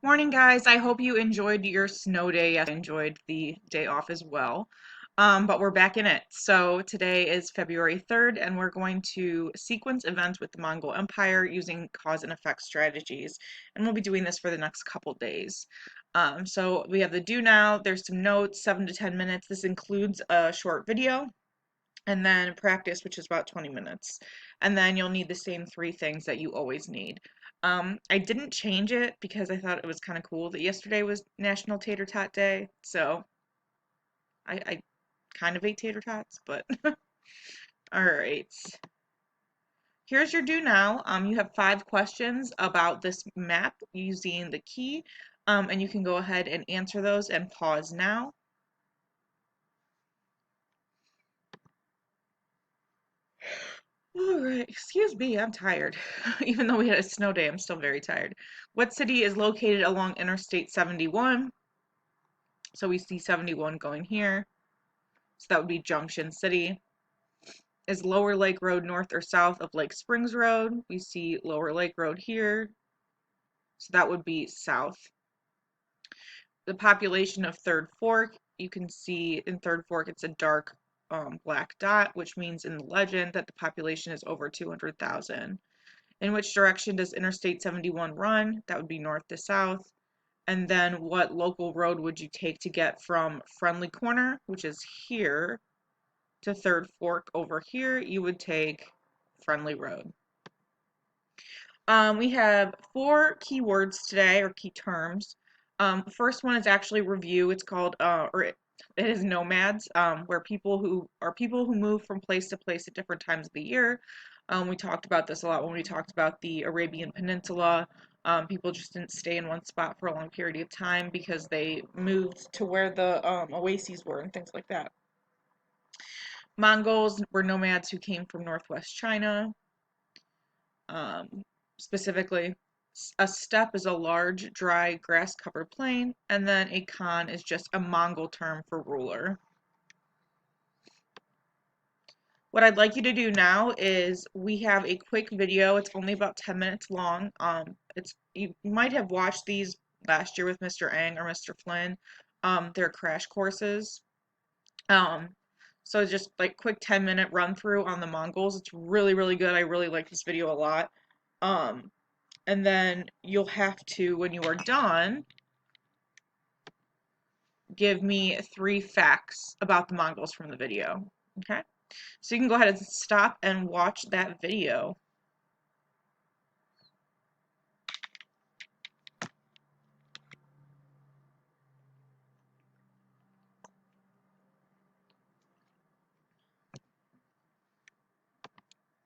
Morning, guys. I hope you enjoyed your snow day. Yes, I enjoyed the day off as well. But we're back in it. So today is February 3rd, and we're going to sequence events with the Mongol Empire using cause and effect strategies. And we'll be doing this for the next couple days. So we have the do now. There's some notes, 7 to 10 minutes. This includes a short video, and then practice, which is about 20 minutes. And then you'll need the same three things that you always need. I didn't change it because I thought it was kind of cool that yesterday was National Tater Tot Day. So I kind of ate tater tots, but all right. Here's your do now. You have 5 questions about this map using the key, and you can go ahead and answer those and pause now. All right, excuse me, I'm tired. Even though we had a snow day, I'm still very tired. What city is located along Interstate 71? So we see 71 going here. So that would be Junction City. Is Lower Lake Road north or south of Lake Springs Road? We see Lower Lake Road here. So that would be south. The population of Third Fork, you can see in Third Fork it's a dark black dot, which means in the legend that the population is over 200,000. In which direction does Interstate 71 run? That would be north to south. And then what local road would you take to get from Friendly Corner, which is here, to Third Fork over here? You would take Friendly Road. We have 4 keywords today, or key terms. First one is actually review. It's called, it is nomads, where people who move from place to place at different times of the year. We talked about this a lot when we talked about the Arabian Peninsula. People just didn't stay in one spot for a long period of time because they moved to where the oases were and things like that. Mongols were nomads who came from northwest China. Um, Specifically, a steppe is a large, dry, grass-covered plain, and then a khan is just a Mongol term for ruler. What I'd like you to do now is we have a quick video. It's only about 10 minutes long. You might have watched these last year with Mr. Ang or Mr. Flynn. They're crash courses. Um, so just like quick 10-minute run through on the Mongols. It's really, really good. I really like this video a lot. Um, and then you'll have to, when you are done, give me 3 facts about the Mongols from the video. Okay? So you can go ahead and stop and watch that video.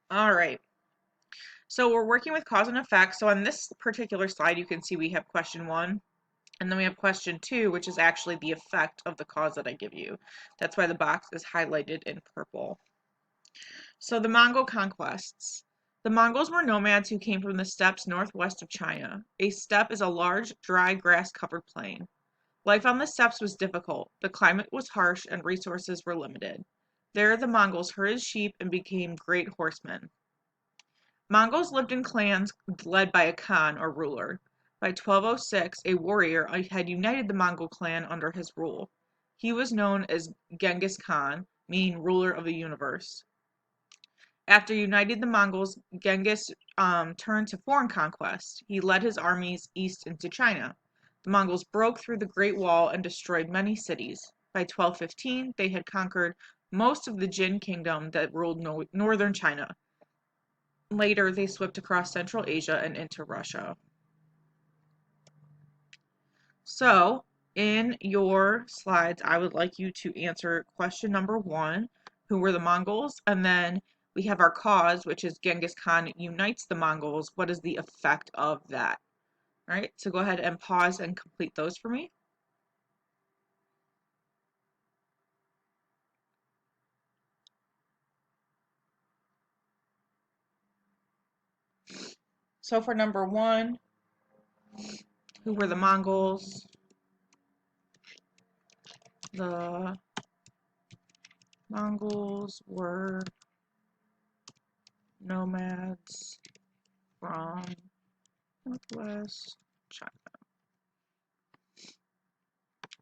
All right. So we're working with cause and effect. So on this particular slide, you can see we have question 1, and then we have question 2, which is actually the effect of the cause that I give you. That's why the box is highlighted in purple. So the Mongol conquests. The Mongols were nomads who came from the steppes northwest of China. A steppe is a large, dry, grass-covered plain. Life on the steppes was difficult. The climate was harsh and resources were limited. There the Mongols herded sheep and became great horsemen. Mongols lived in clans led by a khan or ruler. By 1206, a warrior had united the Mongol clan under his rule. He was known as Genghis Khan, meaning ruler of the universe. After uniting the Mongols, Genghis turned to foreign conquest. He led his armies east into China. The Mongols broke through the Great Wall and destroyed many cities. By 1215, they had conquered most of the Jin kingdom that ruled northern China. Later, they swept across Central Asia and into Russia. So, in your slides, I would like you to answer question number 1, who were the Mongols? And then we have our cause, which is Genghis Khan unites the Mongols. What is the effect of that? All right, so go ahead and pause and complete those for me. So for number 1, who were the Mongols? The Mongols were nomads from northwest China.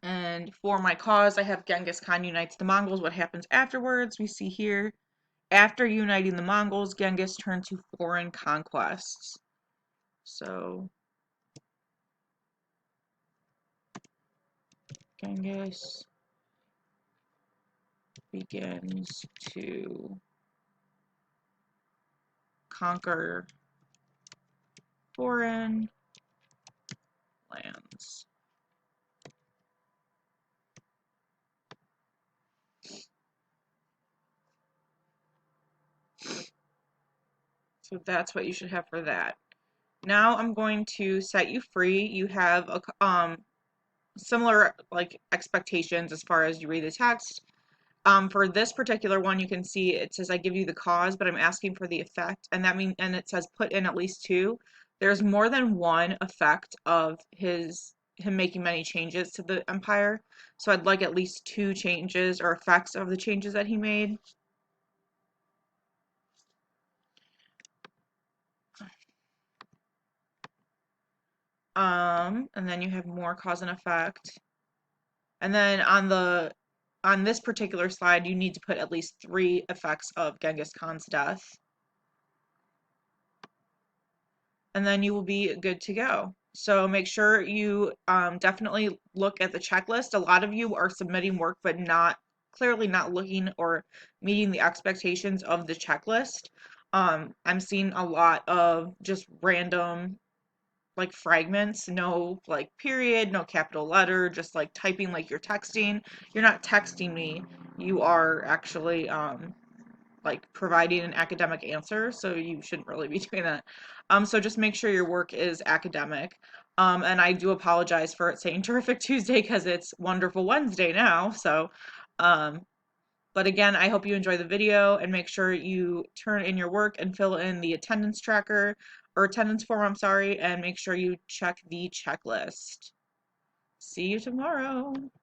And for my cause, I have Genghis Khan unites the Mongols. What happens afterwards? We see here, after uniting the Mongols, Genghis turned to foreign conquests. So, Genghis begins to conquer foreign lands. So that's what you should have for that. Now I'm going to set you free. You have a similar like expectations as far as you read the text. For this particular one, you can see it says I give you the cause, but I'm asking for the effect, and and it says put in at least two. There's more than one effect of him making many changes to the empire, so I'd like at least two changes or effects of the changes that he made. And then you have more cause and effect. And then on this particular slide, you need to put at least three effects of Genghis Khan's death. And then you will be good to go. So make sure you definitely look at the checklist. A lot of you are submitting work, but clearly not looking or meeting the expectations of the checklist. I'm seeing a lot of just random like fragments, no like period, no capital letter, just like typing like you're texting. You're not texting me. You are actually like providing an academic answer, so you shouldn't really be doing that. So just make sure your work is academic. And I do apologize for it saying Terrific Tuesday because it's Wonderful Wednesday now. So, um, but again, I hope you enjoy the video and make sure you turn in your work and fill in the attendance tracker or attendance form, I'm sorry, and make sure you check the checklist. See you tomorrow.